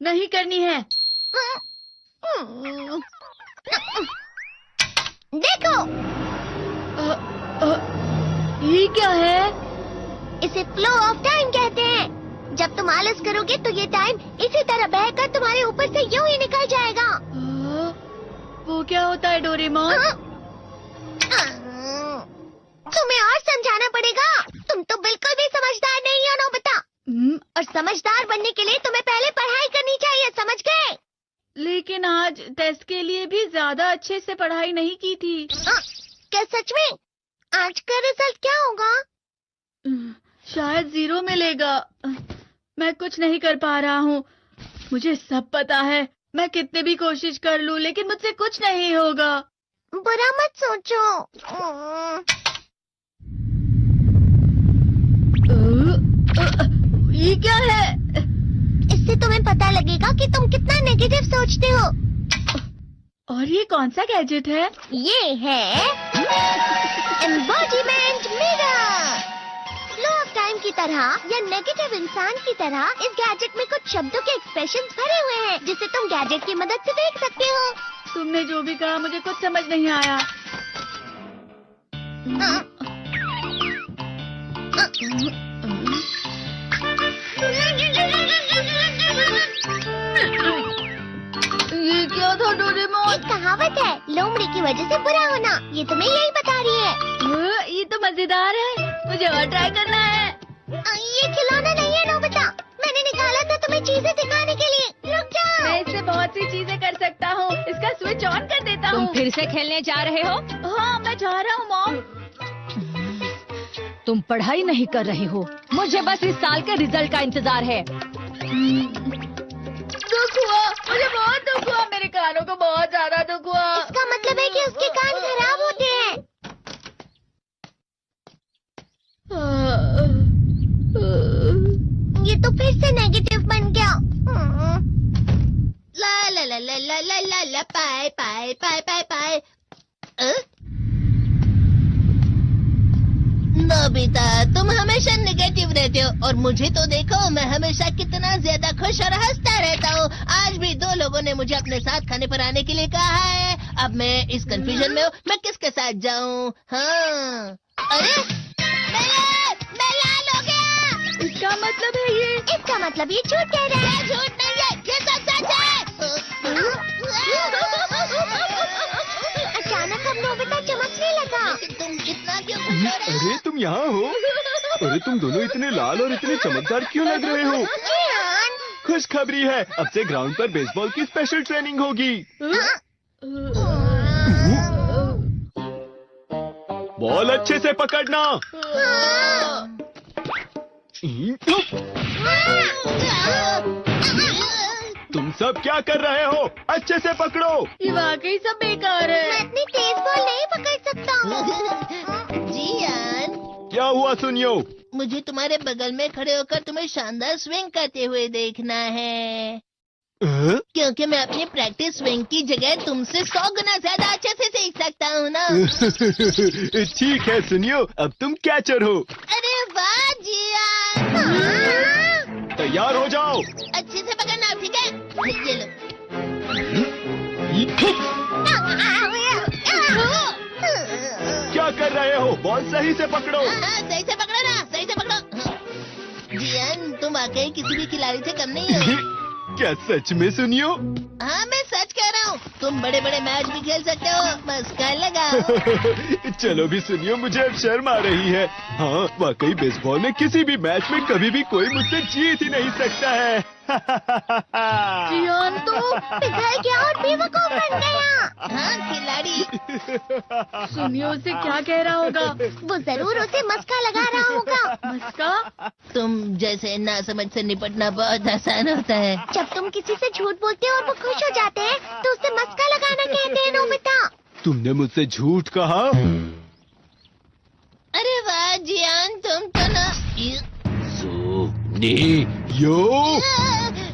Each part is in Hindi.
नहीं करनी है। देखो, ये क्या है? इसे फ्लो ऑफ टाइम कहते हैं। जब तुम आलस करोगे तो ये टाइम इसी तरह बहकर तुम्हारे ऊपर से यूं ही निकल जाएगा। वो क्या होता है डोरेमोन? तुम्हें और समझाना पड़ेगा। तुम तो बिल्कुल भी समझदार नहीं हो नोबिता। और समझदार बनने के लिए तुम्हें पहले पढ़ाई करनी चाहिए, समझ गए? लेकिन आज टेस्ट के लिए भी ज्यादा अच्छे से पढ़ाई नहीं की थी। क्या सच में? आज का रिजल्ट क्या होगा? शायद 0 मिलेगा। मैं कुछ नहीं कर पा रहा हूँ। मुझे सब पता है। मैं कितने भी कोशिश कर लूँ लेकिन मुझसे कुछ नहीं होगा। बुरा मत सोचो। ये क्या है? इससे तुम्हें पता लगेगा कि तुम कितना नेगेटिव सोचते हो। और ये कौन सा गैजेट है? ये है embodiment mirror. Flow of time की तरह या नेगेटिव इंसान की तरह इस गैजेट में कुछ शब्दों के एक्सप्रेशंस भरे हुए हैं जिसे तुम गैजेट की मदद से देख सकते हो। तुमने जो भी कहा मुझे कुछ समझ नहीं आया। ये क्या था डोरेमोन? एक कहावत है, लोमड़ी की वजह से बुरा होना। ये तुम्हें यही बता रही है। ये तो मजेदार है। मुझे और ट्राई करना है। ये खिलौना नहीं है नोबिता। मैंने निकाला था तुम्हें चीजें दिखाने के लिए। रुक जाओ। मैं इससे बहुत सी चीजें कर सकता हूँ। इसका स्विच ऑन कर देता हूँ। तुम फिर से खेलने जा रहे हो? हाँ, मैं जा रहा हूँ मॉम। तुम पढ़ाई नहीं कर रही हो। मुझे बस इस साल के रिजल्ट का इंतजार है। दुख हुआ, मुझे बहुत दुख हुआ। मेरे कानों को बहुत ज्यादा दुख हुआ। इसका मतलब है कि उसके कान खराब होते हैं। ये तो फिर से नेगेटिव बन गया। ला ला ला ला ला ला ला ला पाए पाए पाए पाए पाए। नोबिता, तुम हमेशा नेगेटिव रहते हो और मुझे तो देखो, मैं हमेशा कितना ज्यादा खुश और हंसता रहता हूँ। आज भी 2 लोगों ने मुझे अपने साथ खाने पर आने के लिए कहा है। अब मैं इस कंफ्यूजन में हूँ, मैं किसके साथ जाऊँ? हाँ, अरे मैं लाल हो गया। इसका मतलब है ये? इसका मतलब ये झूठ कह रहा है। झूठ नहीं है, ये सब सच है। अचानक अब नोबिता चमकने लगा। तुम इतना क्यों खुश हो रहे हो? अरे तुम यहाँ हो? अरे तुम दोनों इतने लाल और इतने चमकदार क्यों लग रहे हो? खुशखबरी है, अब से ग्राउंड पर बेसबॉल की स्पेशल ट्रेनिंग होगी। बॉल अच्छे से पकड़ना। तुम सब क्या कर रहे हो? अच्छे से पकड़ो। ये वाकई सब बेकार मैं है। इतनी तेज बॉल नहीं पकड़ सकता हूँ। जियान, क्या हुआ सुनियो? मुझे तुम्हारे बगल में खड़े होकर तुम्हें शानदार स्विंग करते हुए देखना है। क्योंकि मैं अपनी प्रैक्टिस स्विंग की जगह तुमसे 100 गुना ज्यादा अच्छे से सीख सकता हूँ ना। ठीक है सुनियो, अब तुम कैचर हो। अरे वाह जियान। तैयार हो जाओ। अच्छे से पकड़ना, ठीक है? ये लो। क्या कर रहे हो? बॉल सही से पकड़ो। सही से पकड़ो ना, सही से पकड़ो। जियान, तुम वाकई किसी भी खिलाड़ी से कम नहीं हो। क्या सच में सुनियो? हाँ, मैं सच कह रहा हूँ। तुम बड़े बड़े मैच भी खेल सकते हो, बस कर लगाओ। चलो भी सुनियो, मुझे अब शर्म आ रही है। हाँ, वाकई बेसबॉल में किसी भी मैच में कभी भी कोई मुझसे जीत ही नहीं सकता है। जियान तो पिघल गया और बेवकूफ बन गया। हाँ, खिलाड़ी। सुनियो उसे क्या कह रहा होगा? वो जरूर उसे मस्का लगा रहा होगा। मस्का? तुम जैसे नासमझ से निपटना बहुत आसान होता है। जब तुम किसी से झूठ बोलते हो और वो खुश हो जाते हैं तो उसे मस्का लगाना कहते हैं नोबिता। तुमने मुझसे झूठ कहा? अरे वाह जियान, तुम तो ना। यो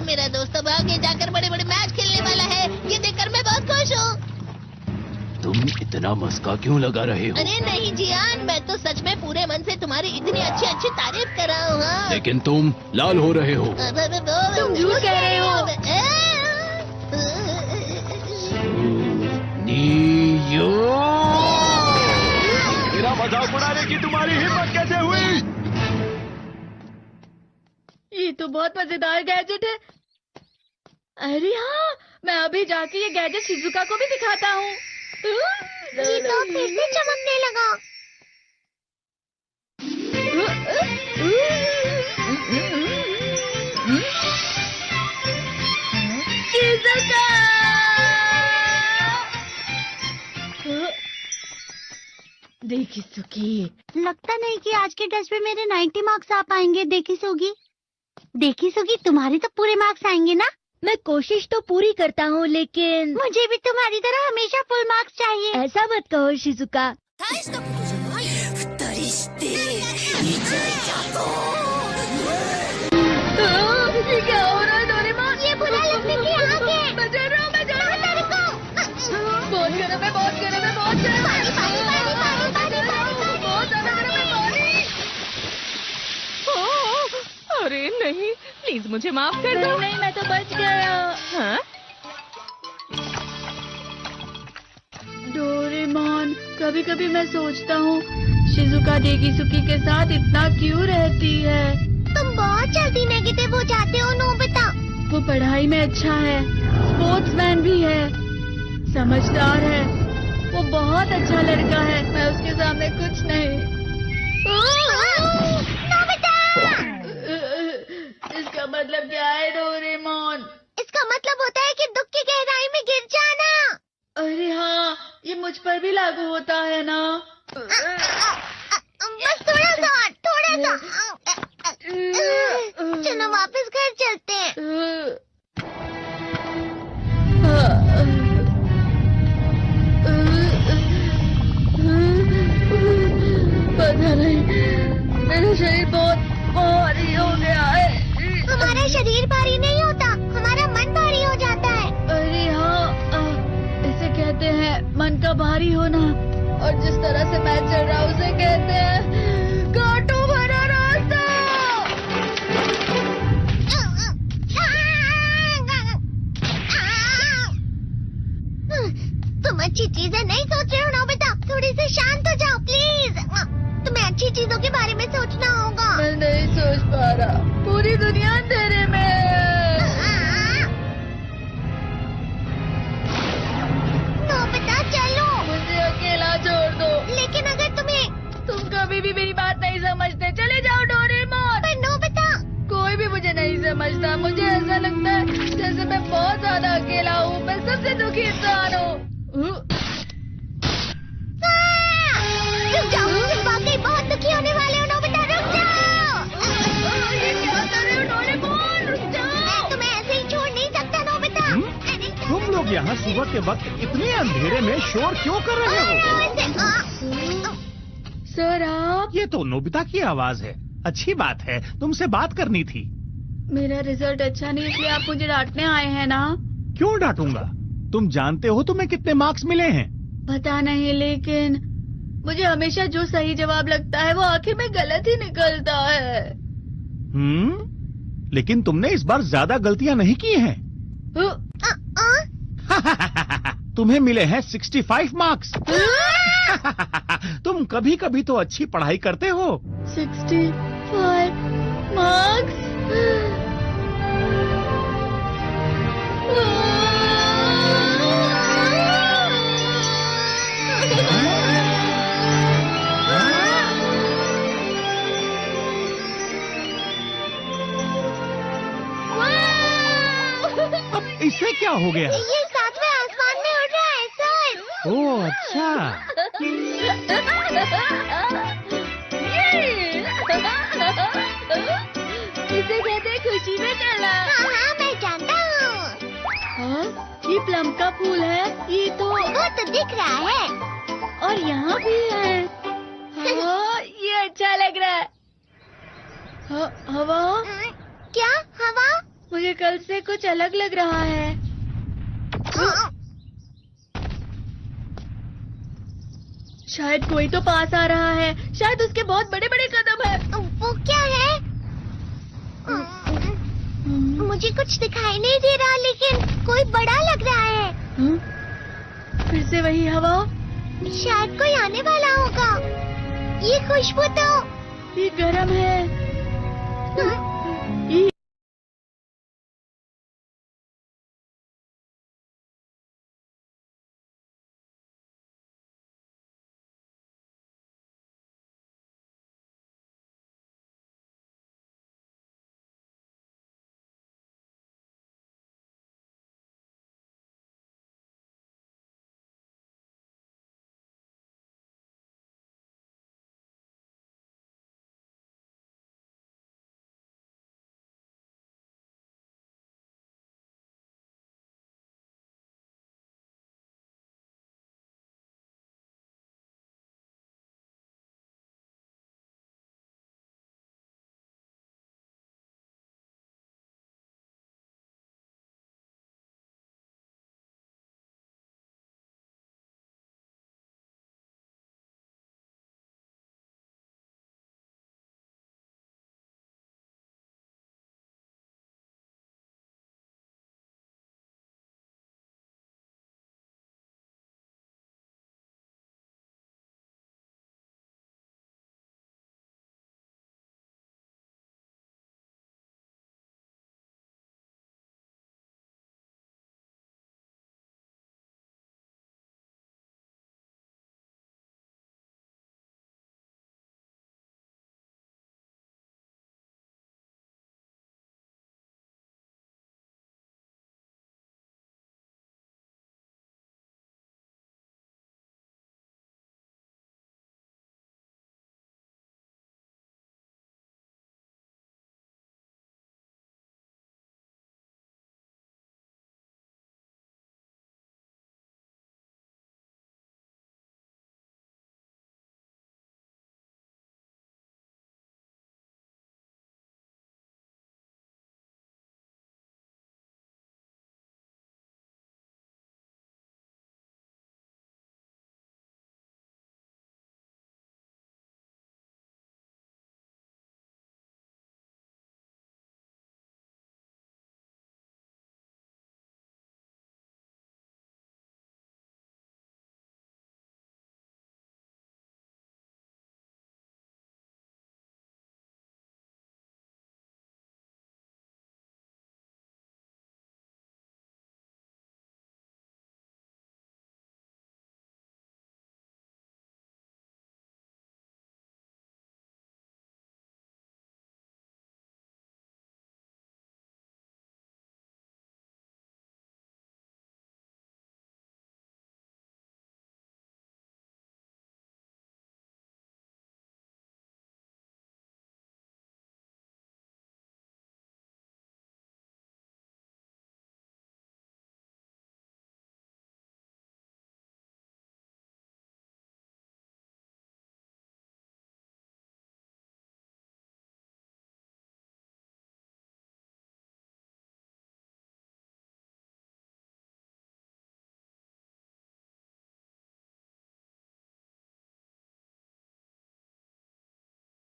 मेरा दोस्त अब आगे जाकर बड़े बड़े मैच खेलने वाला है। ये देखकर मैं बहुत खुश हूँ। तुम इतना मस्का क्यों लगा रहे हो? अरे नहीं जियान, मैं तो सच में पूरे मन से तुम्हारी इतनी अच्छी अच्छी तारीफ कर रहा हूँ। लेकिन तुम लाल हो रहे हो। तुम झूठ कह रहे हो। मेरा मजाक उड़ाने की तुम्हारी हिम्मत कैसे हुई? ये तो बहुत मजेदार गैजेट है। अरे हाँ, मैं अभी जाके ये गैजेट शिजुका को भी दिखाता हूँ। ये तो फिर से चमकने लगा। शिजुका! देखी सुकी, लगता नहीं कि आज के टेस्ट में मेरे 90 मार्क्स आ पाएंगे। देखी सुगी, तुम्हारे तो पूरे मार्क्स आएंगे ना? मैं कोशिश तो पूरी करता हूँ, लेकिन मुझे भी तुम्हारी तरह हमेशा फुल मार्क्स चाहिए। ऐसा मत कहो शिजुका। ये क्या हो रहा है डोरेमोन? ये बुरा लगने की आग है। मैं डर रहा हूँ, मैं डर रहा हूँ। बहुत गरम है, बहुत गरम है, बहुत गरम है। बहुत ज्यादा गरम है पानी। अरे नहीं, प्लीज मुझे माफ कर दो। नहीं, मैं तो बच गया। हाँ? डोरेमोन, कभी कभी मैं सोचता हूँ शिजुका डेकिसुकी के साथ इतना क्यों रहती है। तुम बहुत जल्दी नेगेटिव हो जाते हो नोबिता। वो पढ़ाई में अच्छा है, स्पोर्ट्समैन भी है, समझदार है, वो बहुत अच्छा लड़का है। मैं उसके सामने कुछ नहीं। नोबिता! इसका मतलब क्या है डोरेमोन? इसका मतलब होता है कि दुख की गहराई में गिर जाना। अरे हाँ, ये मुझ पर भी लागू होता है ना। बस थोड़ा सा। चलो वापस घर चलते हैं। पता नहीं, मेरा शरीर बहुत भारी हो गया है। हमारा शरीर भारी नहीं होता, हमारा मन भारी हो जाता है। अरे हाँ, इसे कहते हैं मन का भारी होना। और जिस तरह से मैं चल रहा हूँ उसे कहते हैं कांटों भरा रास्ता। तुम अच्छी चीजें नहीं सोच रहे हो नोबिता। थोड़ी सी शांत हो जाओ प्लीज। तुम्हें अच्छी चीजों के बारे में सोचना होगा। मैं नहीं सोच पा रहा, पूरी दुनिया अंधेरे में है। नोबिता चलो। मुझे अकेला छोड़ दो। लेकिन अगर तुम कभी भी मेरी बात नहीं समझते, चले जाओ डोरेमोन। पर नोबिता। कोई भी मुझे नहीं समझता। मुझे ऐसा लगता है जैसे मैं बहुत ज्यादा अकेला हूँ। मैं सबसे दुखी इंसान हूँ। रुक जाओ, तुम वाकई बहुत दुखी होने वाले हो नोबिता। रुक जाओ। ये क्या कर रहे हो डोरेमोन? रुक जाओ। मैं तुम्हें ऐसे ही छोड़ नहीं सकता नोबिता। तुम लोग यहाँ सुबह के वक्त इतने अंधेरे में शोर क्यों कर रहे हो? सर आप? ये तो नोबिता की आवाज है। अच्छी बात है, तुमसे बात करनी थी। मेरा रिजल्ट अच्छा नहीं, इसलिए आप मुझे डांटने आए हैं ना? क्यों डांटूंगा? तुम जानते हो तुम्हें कितने मार्क्स मिले हैं? पता नहीं, लेकिन मुझे हमेशा जो सही जवाब लगता है वो आखिर में गलत ही निकलता है। लेकिन तुमने इस बार ज्यादा गलतियां नहीं की हैं। तुम्हें मिले हैं 65 मार्क्स। तुम कभी कभी तो अच्छी पढ़ाई करते हो। 65 मार्क्स? अब इससे क्या हो गया? ये सातवें आसमान में उड़ रहा है सर। ओह अच्छा। इसे कहते हैं खुशी में चला। हाँ, मैं जानता हूँ। हाँ, ये प्लम का फूल है। ये तो वो तो दिख रहा है। और यहाँ भी है। हाँ, ये अच्छा लग रहा है। हवा? क्या हवा? मुझे कल से कुछ अलग लग रहा है। शायद कोई तो पास आ रहा है। शायद उसके बहुत बड़े बड़े कदम है। वो क्या है? मुझे कुछ दिखाई नहीं दे रहा, लेकिन कोई बड़ा लग रहा है। फिर से वही हवा। शायद कोई आने वाला होगा। ये खुशबू तो ये गर्म है। हाँ?